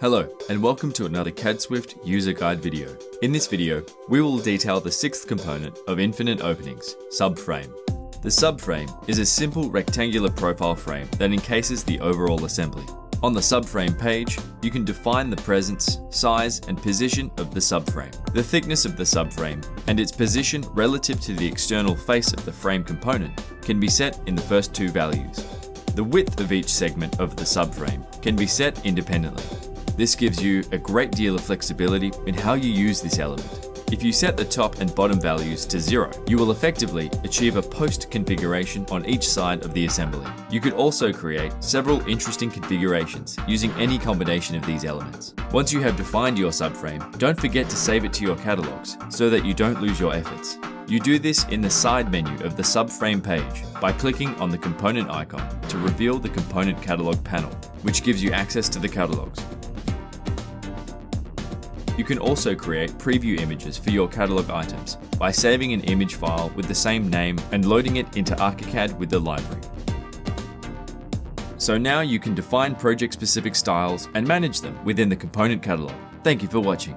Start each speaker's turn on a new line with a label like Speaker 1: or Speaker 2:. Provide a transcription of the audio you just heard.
Speaker 1: Hello, and welcome to another CAD Swift user guide video. In this video, we will detail the sixth component of infinite openings, subframe. The subframe is a simple rectangular profile frame that encases the overall assembly. On the subframe page, you can define the presence, size, and position of the subframe. The thickness of the subframe and its position relative to the external face of the frame component can be set in the first two values. The width of each segment of the subframe can be set independently. This gives you a great deal of flexibility in how you use this element. If you set the top and bottom values to 0, you will effectively achieve a post configuration on each side of the assembly. You could also create several interesting configurations using any combination of these elements. Once you have defined your subframe, don't forget to save it to your catalogs so that you don't lose your efforts. You do this in the side menu of the subframe page by clicking on the component icon to reveal the component catalog panel, which gives you access to the catalogs. You can also create preview images for your catalog items by saving an image file with the same name and loading it into ArchiCAD with the library. So now you can define project-specific styles and manage them within the component catalog. Thank you for watching.